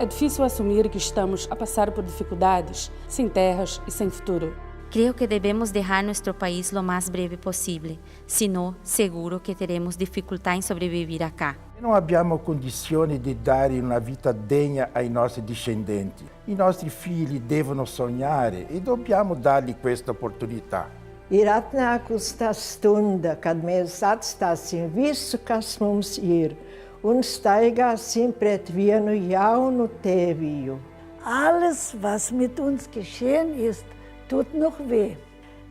É difícil assumir que estamos a passar por dificuldades, sem terras e sem futuro. Creo que debemos dejar nuestro país lo más breve possibile, senão seguro que teremos dificuldade em sobreviver acá. Não abbiamo condizioni di dare una vita degna ai nostri discendenti. I nostri figli devono sognare e dobbiamo dargli questa opportunitā. Ir atnākusi tā stunda, kad mēs atstāsim visu, kas mums ir, un staigāsim pret vienu jaunu tēviju. Alles, was mit uns geschehen ist, tut noch weh.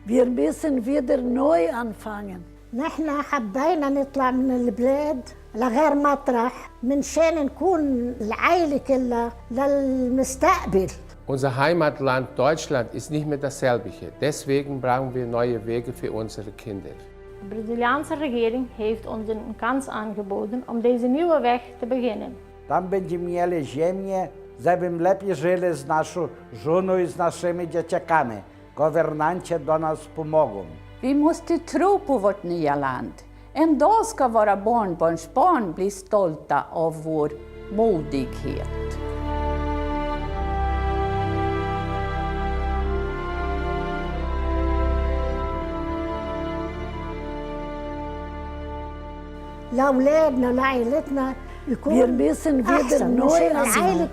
Wir müssen wieder neu anfangen. نحن حبينا نطلع من البلاد لغير مطرح منشان نكون العائلة كلها للمستقبل. Unser Heimatland Deutschland ist nicht mehr dasselbe. Deswegen brauchen wir neue Wege für unsere Kinder. De Braziliaanse regering heeft ons een kans aangeboden om deze nieuwe weg te beginnen. Tam będziemy mieli ziemię, żebym lepiej żyli z naszą żoną i z naszymi dzieciakami. Governanter do nas pomogą. Vi måste tro på vårt nya land. En dag ska våra barnbarnsbarn bli stolta av vår modighet. لأولادنا لعائلتنا Wir müssen wieder neu anfangen.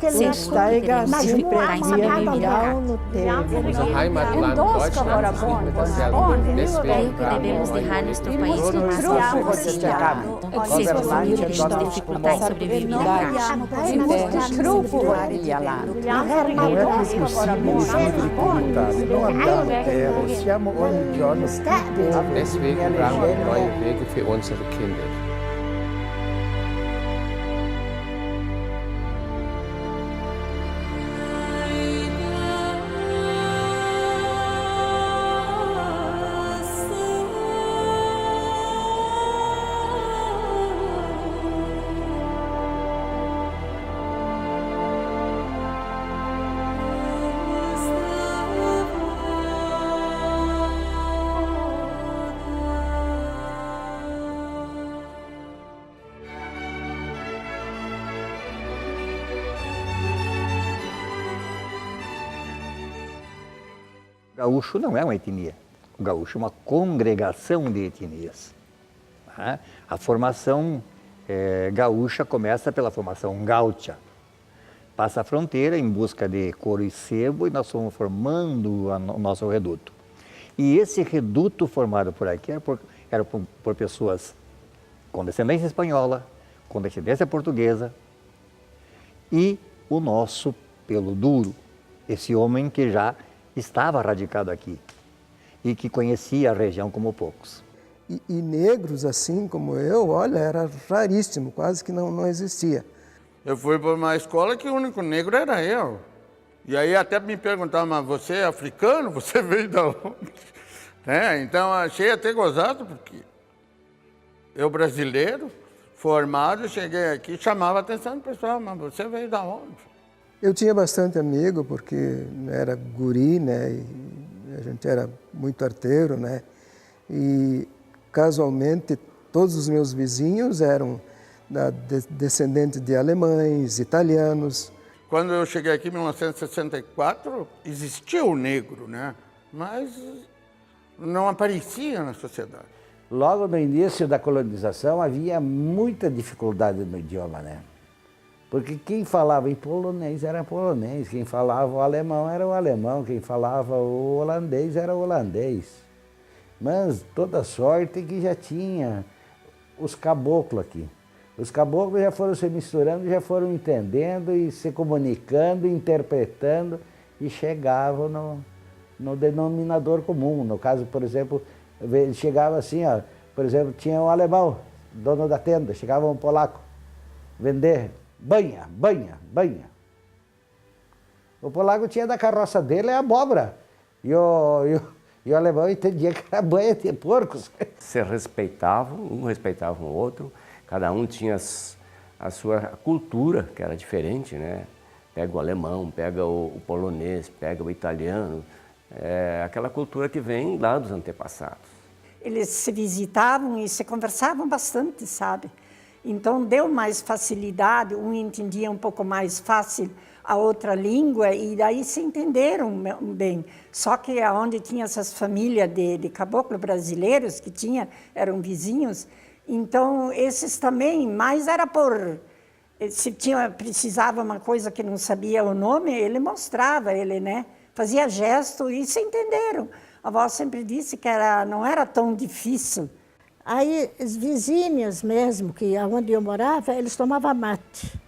Unser Heimatland Deutschland ist nicht mehr dasselbe. Deswegen brauchen wir devemos dejar neue nuestro Wege. país lo más breve possível, sem assumir que temos dificuldade em sobreviver acá. Vi måste tro på vårt nya land. Non è più possibile vivere comunitari, non abbiamo terre, siamo ogni giorno più poveri. Deswegen brauchen wir neue Wege für unsere Kinder. O gaúcho não é uma etnia, o gaúcho é uma congregação de etnias. A formação gaúcha começa pela formação gaúcha. Passa a fronteira em busca de couro e sebo e nós fomos formando o nosso reduto. E esse reduto formado por aqui era por pessoas com descendência espanhola, com descendência portuguesa e o nosso pelo duro, esse homem que já estava radicado aqui e que conhecia a região como poucos. E negros assim como eu, olha, era raríssimo, quase que não existia. Eu fui para uma escola que o único negro era eu. E aí até me perguntavam, mas você é africano? Você veio da onde? Então achei até gozado, porque eu brasileiro, formado, cheguei aqui, chamava a atenção do pessoal, mas você veio da onde? Eu tinha bastante amigo, porque era guri, né, e a gente era muito arteiro, né, e casualmente todos os meus vizinhos eram descendentes de alemães, italianos. Quando eu cheguei aqui em 1964, existia o negro, né, mas não aparecia na sociedade. Logo no início da colonização havia muita dificuldade no idioma, né? Porque quem falava em polonês era polonês, quem falava o alemão era o alemão, quem falava o holandês era o holandês. Mas toda sorte que já tinha os caboclos aqui. Os caboclos já foram se misturando, já foram entendendo e se comunicando, interpretando e chegavam no denominador comum. No caso, por exemplo, chegava assim, ó, por exemplo, tinha um alemão, dono da tenda, chegava um polaco, vender. Banha, banha, banha. O polaco tinha da carroça dele a abóbora. E o alemão entendia que era banha de porcos. Se respeitavam, um respeitava o outro, cada um tinha a sua cultura, que era diferente, né? Pega o alemão, pega o polonês, pega o italiano. É aquela cultura que vem lá dos antepassados. Eles se visitavam e se conversavam bastante, sabe? Então deu mais facilidade, um entendia um pouco mais fácil a outra língua e daí se entenderam bem. Só que onde tinha essas famílias de caboclo brasileiros que eram vizinhos, então esses também, mas era por... Se precisava uma coisa que não sabia o nome, ele mostrava, ele, né? Fazia gesto e se entenderam. A avó sempre disse que não era tão difícil. Aí, os vizinhos mesmo, que onde eu morava, eles tomavam mate.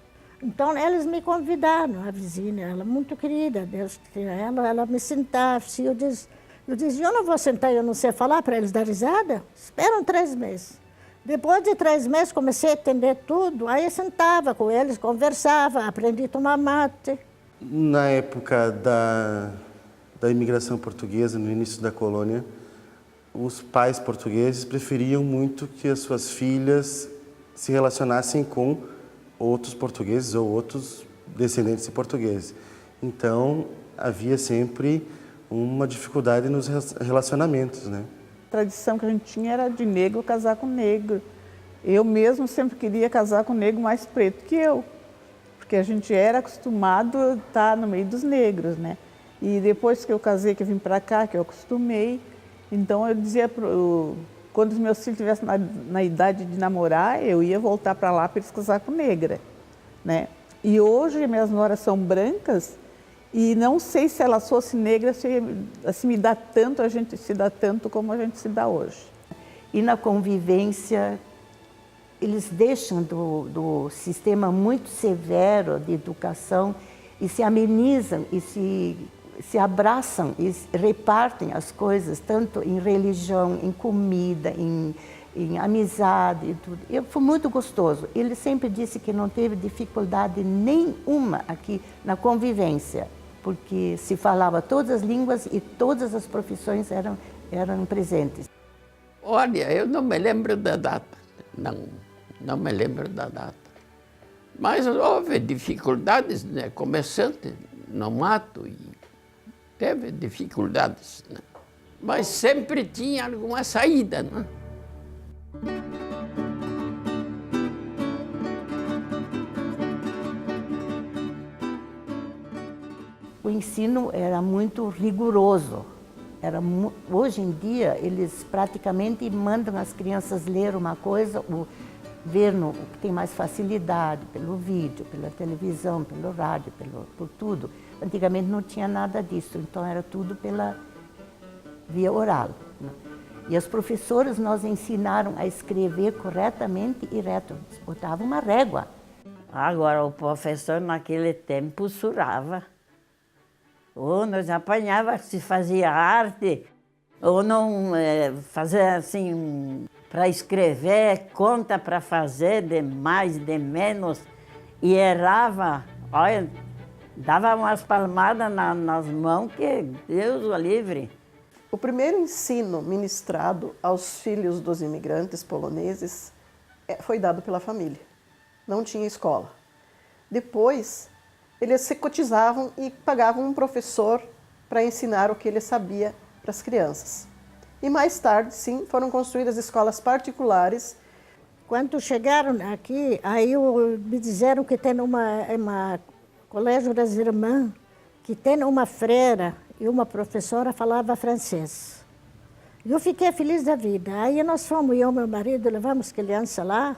Então, eles me convidaram, a vizinha, ela muito querida, Deus tinha ela me sentava. Eu dizia, eu não vou sentar, eu não sei falar para eles dar risada. Esperam 3 meses. Depois de 3 meses, comecei a entender tudo. Aí eu sentava com eles, conversava, aprendi a tomar mate. Na época da imigração portuguesa, no início da colônia, os pais portugueses preferiam muito que as suas filhas se relacionassem com outros portugueses ou outros descendentes de portugueses. Então, havia sempre uma dificuldade nos relacionamentos, né? A tradição que a gente tinha era de negro casar com negro. Eu mesmo sempre queria casar com negro mais preto que eu, porque a gente era acostumado a estar no meio dos negros, né? E depois que eu casei, que eu vim para cá, que eu acostumei, então eu dizia, quando os meus filhos estivessem na idade de namorar, eu ia voltar para lá para eles casar com negra, né? E hoje minhas noras são brancas, e não sei se elas fossem negras, se me dá tanto, a gente se dá tanto como a gente se dá hoje. E na convivência, eles deixam do sistema muito severo de educação e se amenizam e se abraçam e repartem as coisas, tanto em religião, em comida, em amizade e tudo. E foi muito gostoso. Ele sempre disse que não teve dificuldade nenhuma aqui na convivência, porque se falava todas as línguas e todas as profissões eram presentes. Olha, eu não me lembro da data, não me lembro da data. Mas houve dificuldades, né, começando no mato, e teve dificuldades, né? Mas sempre tinha alguma saída, né? O ensino era muito rigoroso. Hoje em dia, eles praticamente mandam as crianças ler uma coisa, ver o que tem mais facilidade, pelo vídeo, pela televisão, pelo rádio, por tudo. Antigamente não tinha nada disso, então era tudo pela via oral, né? E os professores nos ensinaram a escrever corretamente e reto. Eles botavam uma régua. Agora, o professor naquele tempo surrava. Ou nós apanhava, se fazia arte, ou não fazia assim, para escrever, conta para fazer, de mais, de menos, e errava. Olha, dava umas palmadas nas mãos que Deus o livre. O primeiro ensino ministrado aos filhos dos imigrantes poloneses foi dado pela família. Não tinha escola. Depois, eles se cotizavam e pagavam um professor para ensinar o que ele sabia para as crianças. E mais tarde, sim, foram construídas escolas particulares. Quando chegaram aqui, aí me disseram que tem uma colégio das irmãs, que tem uma freira e uma professora falava francês. Eu fiquei feliz da vida. Aí nós fomos, eu e meu marido, levamos criança lá,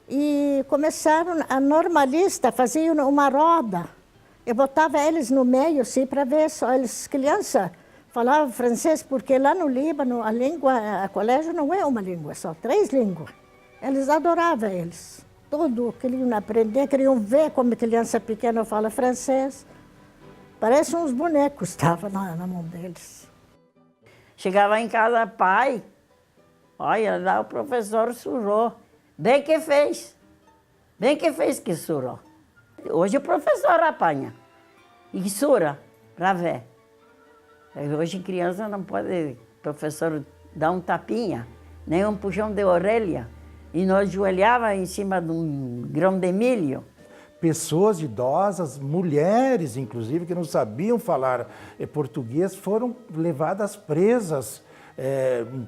e começaram a normalista, faziam uma roda. Eu botava eles no meio, assim, para ver só. Eles, crianças, falavam francês, porque lá no Líbano, a colégio não é uma língua só, 3 línguas. Eles adoravam eles. Tudo queriam aprender, queriam ver como criança pequena fala francês. Parece uns bonecos estavam na mão deles. Chegava em casa, pai, olha, lá o professor surrou. Bem que fez que surrou. Hoje o professor apanha e surra para ver. Hoje criança não pode, professor dar um tapinha, nem um puxão de orelha. E nós ajoelhava em cima de um grão de milho. Pessoas idosas, mulheres inclusive, que não sabiam falar português, foram levadas presas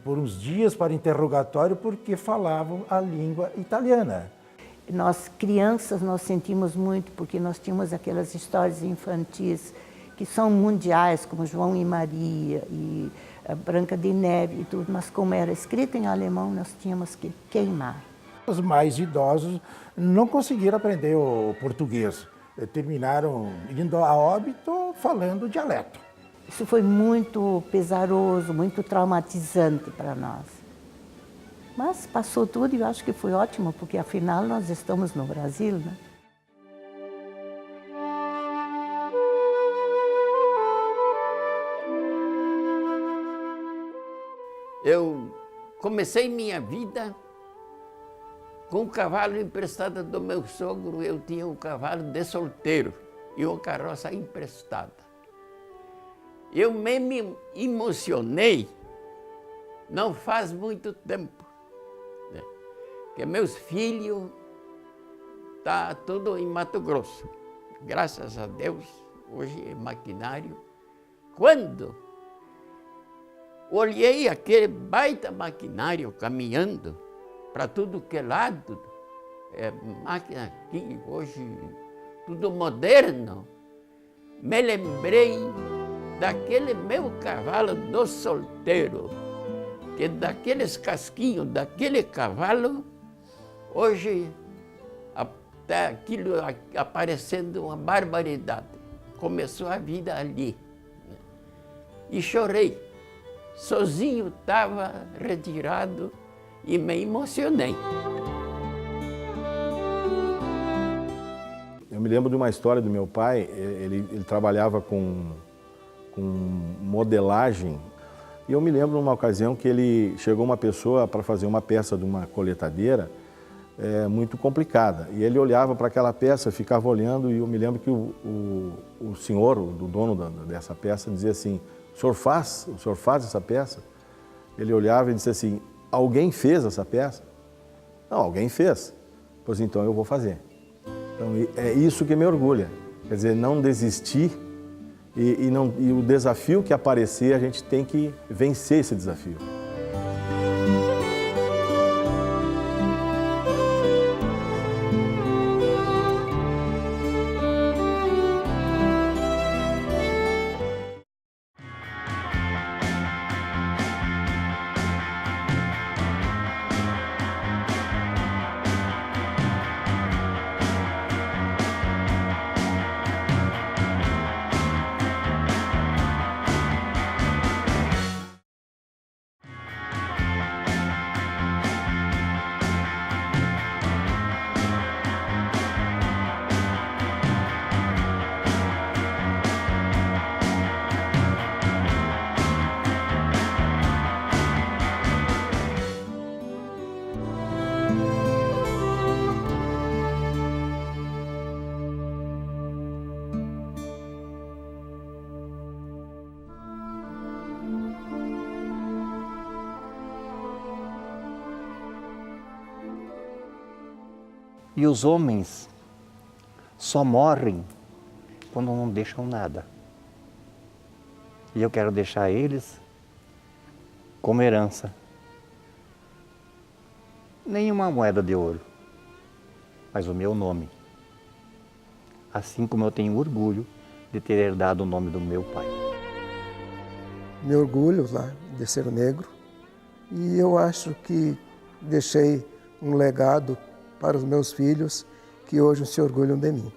por uns dias para interrogatório porque falavam a língua italiana. Nós, crianças, nós sentimos muito porque nós tínhamos aquelas histórias infantis que são mundiais, como João e Maria e a Branca de Neve e tudo, mas como era escrito em alemão, nós tínhamos que queimar. Os mais idosos não conseguiram aprender o português, terminaram indo a óbito falando dialeto. Isso foi muito pesaroso, muito traumatizante para nós. Mas passou tudo e eu acho que foi ótimo, porque afinal nós estamos no Brasil, né? Eu comecei minha vida com um cavalo emprestado do meu sogro. Eu tinha um cavalo de solteiro e uma carroça emprestada. Eu me emocionei, não faz muito tempo, né? Que meus filhos estão tudo em Mato Grosso. Graças a Deus, hoje é maquinário. Quando olhei aquele baita maquinário caminhando para tudo que é lado, máquina aqui, hoje tudo moderno, me lembrei daquele meu cavalo do solteiro, que daqueles casquinhos daquele cavalo, hoje até aquilo aparecendo uma barbaridade. Começou a vida ali, né? E chorei. Sozinho estava retirado e me emocionei. Eu me lembro de uma história do meu pai. Ele trabalhava com modelagem, e eu me lembro numa ocasião que chegou uma pessoa para fazer uma peça de uma coletadeira muito complicada, e ele olhava para aquela peça, ficava olhando, e eu me lembro que o senhor, o dono dessa peça, dizia assim: o senhor faz essa peça? Ele olhava e disse assim: alguém fez essa peça? Não, alguém fez. Pois então eu vou fazer. Então é isso que me orgulha, quer dizer, não desistir, e o desafio que aparecer, a gente tem que vencer esse desafio. E os homens só morrem quando não deixam nada. E eu quero deixar eles como herança. Nenhuma moeda de ouro, mas o meu nome. Assim como eu tenho orgulho de ter herdado o nome do meu pai. Me orgulho lá de ser negro, e eu acho que deixei um legado para os meus filhos que hoje se orgulham de mim.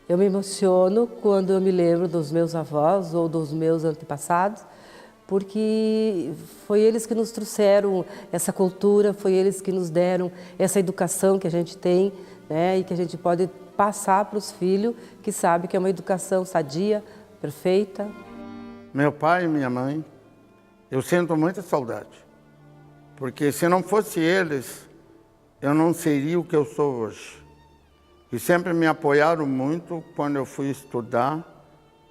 Eu me emociono quando eu me lembro dos meus avós ou dos meus antepassados, porque foi eles que nos trouxeram essa cultura, foi eles que nos deram essa educação que a gente tem, né, e que a gente pode passar para os filhos, que sabem que é uma educação sadia, perfeita. Meu pai e minha mãe, eu sinto muita saudade, porque se não fosse eles, eu não seria o que eu sou hoje. E sempre me apoiaram muito quando eu fui estudar,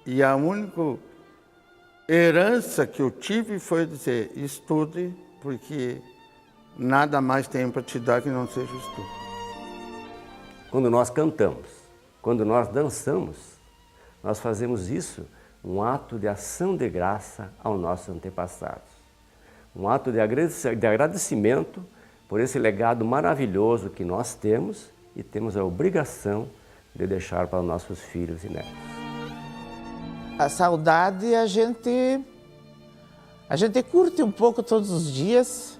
e a única herança que eu tive foi dizer: estude, porque nada mais tenho para te dar que não seja estudo. Quando nós cantamos, quando nós dançamos, nós fazemos isso um ato de ação de graça aos nossos antepassados. um ato de agradecimento por esse legado maravilhoso que nós temos e temos a obrigação de deixar para os nossos filhos e netos. A saudade a gente curte um pouco todos os dias,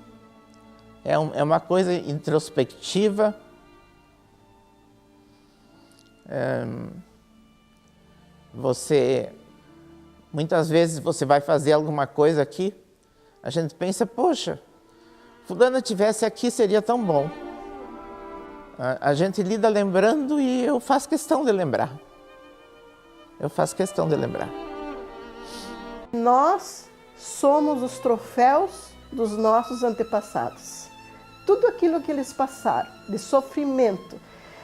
é uma coisa introspectiva. Muitas vezes você vai fazer alguma coisa aqui, a gente pensa, poxa, fulano tivesse aqui seria tão bom. A gente lida lembrando e eu faço questão de lembrar. Eu faço questão de lembrar. Nós somos os troféus dos nossos antepassados. Tudo aquilo que eles passaram, de sofrimento,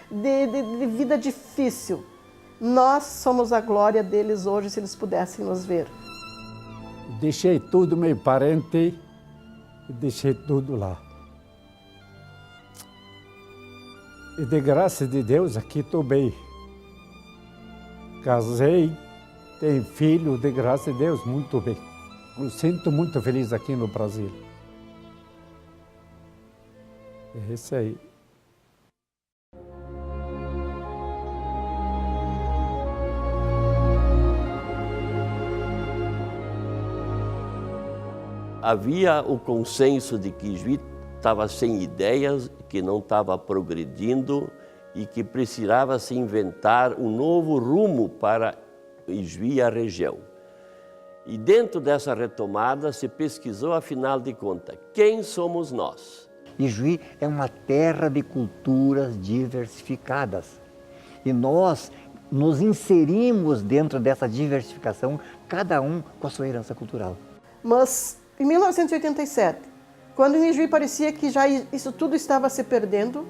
de vida difícil, nós somos a glória deles hoje, se eles pudessem nos ver. Deixei tudo, meu parente, e deixei tudo lá. E de graça de Deus, aqui estou bem. Casei, tenho filho, de graça de Deus, muito bem. Me sinto muito feliz aqui no Brasil. É isso aí. Havia o consenso de que Juí estava sem ideias, que não estava progredindo e que precisava se inventar um novo rumo para Juí e a região. E dentro dessa retomada se pesquisou, afinal de contas, quem somos nós? Juí é uma terra de culturas diversificadas. E nós nos inserimos dentro dessa diversificação, cada um com a sua herança cultural. Mas em 1987, quando em Juí parecia que já isso tudo estava se perdendo,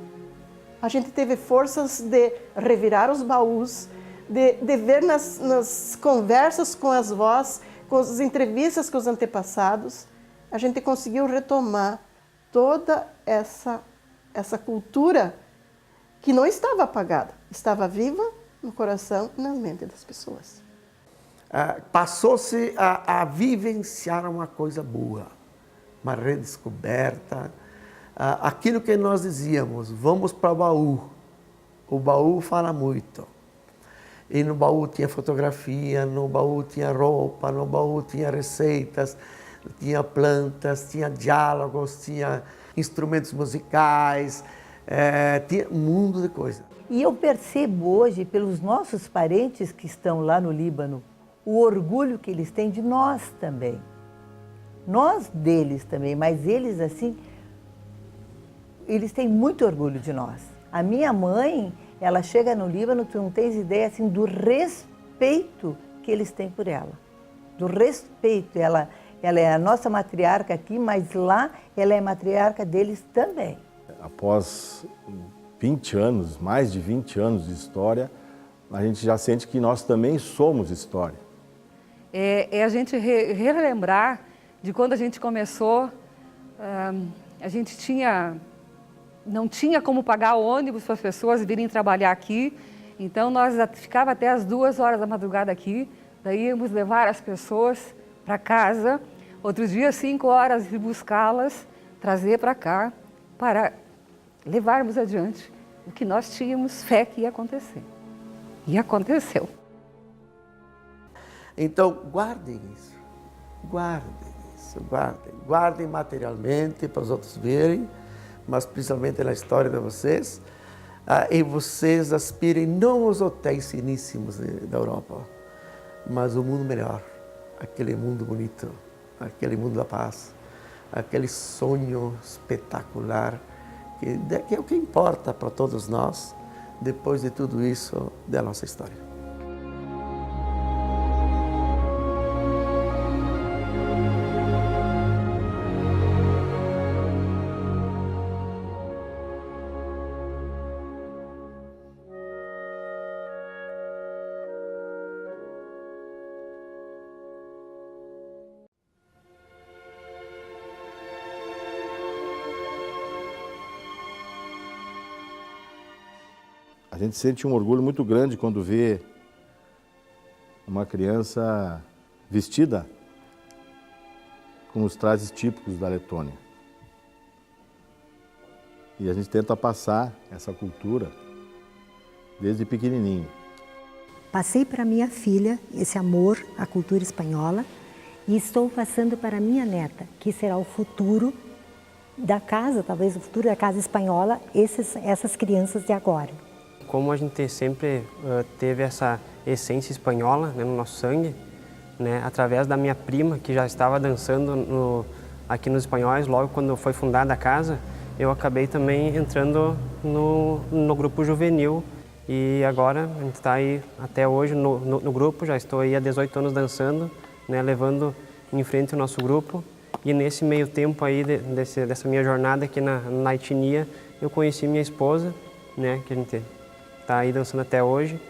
a gente teve forças de revirar os baús, de ver nas conversas com as vós, com as entrevistas com os antepassados, a gente conseguiu retomar toda essa cultura que não estava apagada, estava viva no coração e na mente das pessoas. Passou-se a vivenciar uma coisa boa, uma redescoberta. Aquilo que nós dizíamos, vamos para o baú fala muito. E no baú tinha fotografia, no baú tinha roupa, no baú tinha receitas, tinha plantas, tinha diálogos, tinha instrumentos musicais, tinha um mundo de coisas. E eu percebo hoje, pelos nossos parentes que estão lá no Líbano, o orgulho que eles têm de nós também. Nós deles também, mas eles assim, eles têm muito orgulho de nós. A minha mãe, ela chega no Líbano, tu não tens ideia assim do respeito que eles têm por ela. Do respeito. Ela é a nossa matriarca aqui, mas lá ela é matriarca deles também. Após 20 anos, mais de 20 anos de história, a gente já sente que nós também somos história. É a gente relembrar de quando a gente começou, a gente não tinha como pagar ônibus para as pessoas virem trabalhar aqui, então nós ficava até as 2 horas da madrugada aqui, daí íamos levar as pessoas para casa, outro dia 5 horas ir buscá-las, trazer para cá, para levarmos adiante o que nós tínhamos fé que ia acontecer. E aconteceu. Então, guardem isso, guardem materialmente para os outros verem, mas principalmente na história de vocês, e vocês aspirem não aos hotéis finíssimos da Europa, mas o mundo melhor, aquele mundo bonito, aquele mundo da paz, aquele sonho espetacular, que é o que importa para todos nós, depois de tudo isso da nossa história. A gente sente um orgulho muito grande quando vê uma criança vestida com os trajes típicos da Letônia. E a gente tenta passar essa cultura desde pequenininho. Passei para minha filha esse amor à cultura espanhola e estou passando para minha neta, que será o futuro da casa, talvez o futuro da casa espanhola, essas crianças de agora. Como a gente sempre teve essa essência espanhola, né, no nosso sangue, né, através da minha prima, que já estava dançando aqui nos Espanhóis, logo quando foi fundada a casa, eu acabei também entrando no grupo juvenil. E agora a gente está aí até hoje no grupo, já estou aí há 18 anos dançando, né, levando em frente o nosso grupo. E nesse meio tempo aí dessa minha jornada aqui na etnia, eu conheci minha esposa, né, que a gente está aí dançando até hoje.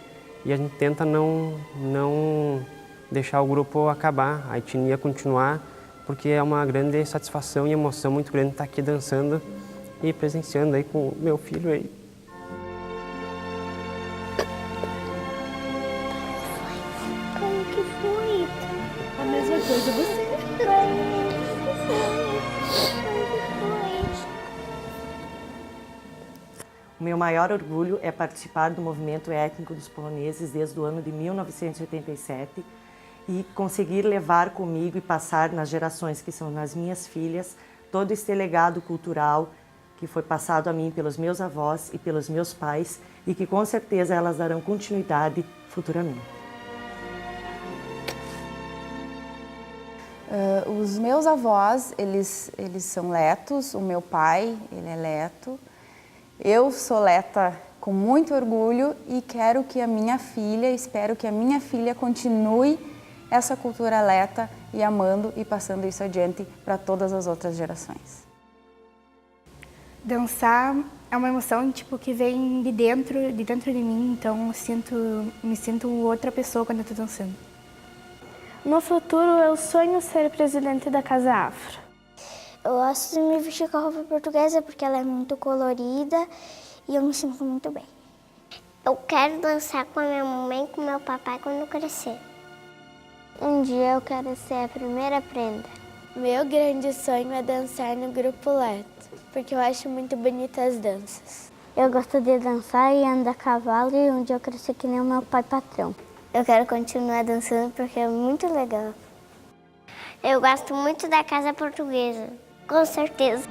E a gente tenta não deixar o grupo acabar, a etnia continuar, porque é uma grande satisfação e emoção muito grande estar aqui dançando e presenciando aí com o meu filho aí. Como que foi? A mesma coisa você. O meu maior orgulho é participar do movimento étnico dos poloneses desde o ano de 1987 e conseguir levar comigo e passar nas gerações que são nas minhas filhas todo esse legado cultural que foi passado a mim pelos meus avós e pelos meus pais e que com certeza elas darão continuidade futuramente. Os meus avós, eles são letos, o meu pai, ele é leto. Eu sou leta com muito orgulho e quero que a minha filha, espero que a minha filha continue essa cultura leta e amando e passando isso adiante para todas as outras gerações. Dançar é uma emoção que vem de dentro de mim, então me sinto outra pessoa quando eu estou dançando. No futuro, eu sonho ser presidente da Casa Afro. Eu gosto de me vestir com a roupa portuguesa porque ela é muito colorida e eu me sinto muito bem. Eu quero dançar com a minha mamãe e com o meu papai quando eu crescer. Um dia eu quero ser a primeira prenda. Meu grande sonho é dançar no grupo Leto, porque eu acho muito bonitas as danças. Eu gosto de dançar e andar a cavalo e um dia eu crescer que nem o meu pai patrão. Eu quero continuar dançando porque é muito legal. Eu gosto muito da casa portuguesa, com certeza.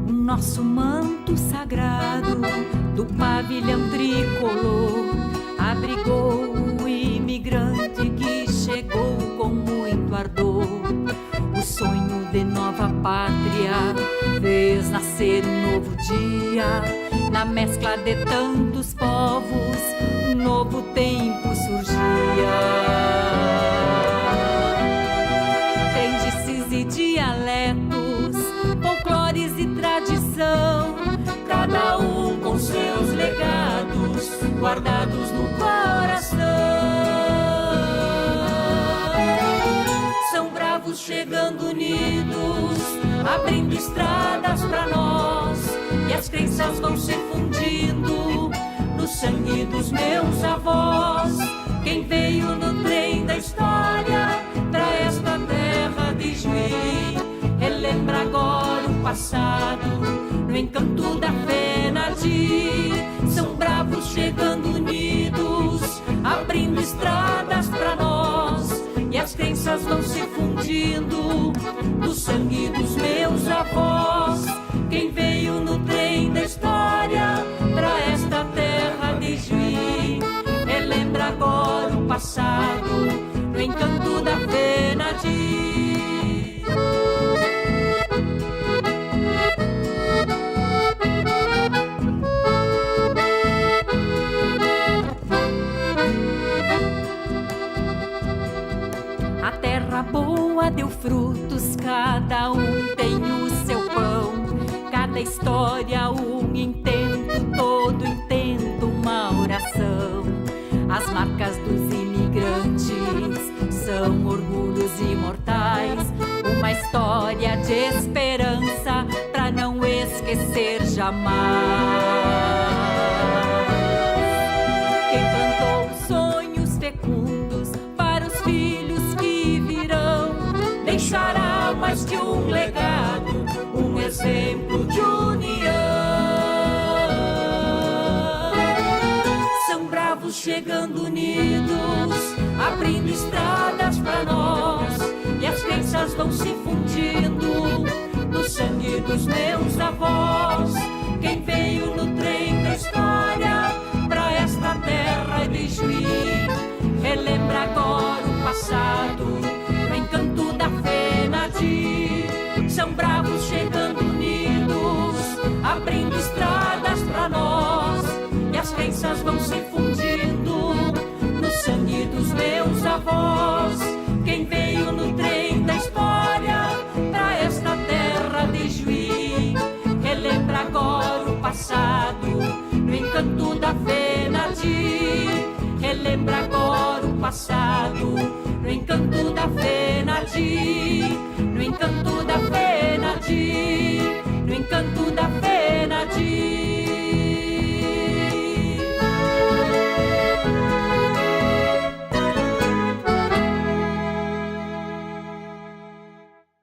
Nosso manto sagrado do pavilhão tricolor abrigou o imigrante que chegou com muito ardor. O sonho de nova pátria fez nascer um novo dia. Na mescla de tantos povos, um novo tempo surgia. Crendices e dialetos, folclores e tradição, cada um com seus legados guardados no coração. São bravos chegando unidos, abrindo estradas pra nós, e as crenças vão se fundindo no sangue dos meus avós. Quem veio no trem da história pra esta terra de Juí, relembra agora o passado, no encanto da Fenadi. São bravos chegando unidos, abrindo estradas pra nós, e as crenças vão se fundindo no sangue dos meus avós. Quem veio no trem da história pra esta terra de Juí, relembra agora o passado, no encanto da Fenadi. história, um intento, todo intento, uma oração. As marcas dos imigrantes são orgulhos imortais, uma história de esperança pra não esquecer jamais. Quem plantou sonhos fecundos para os filhos que virão, deixará mais de um legado, um exemplo de união. São bravos chegando unidos, abrindo estradas pra nós, e as crenças vão se fundindo no sangue dos meus avós. Quem veio no trem da história pra esta terra de Juí, relembra agora o passado, no encanto da Fenadi. São bravos chegando unidos, abrindo estradas pra nós, e as crenças vão se fundindo no sangue dos meus avós. Quem veio no trem da história pra esta terra de Juí, relembra agora o passado, no encanto da Fenadi. Relembra agora o passado, no encanto da Fenadi. No encanto da Fenadi, no encanto da Fenadi.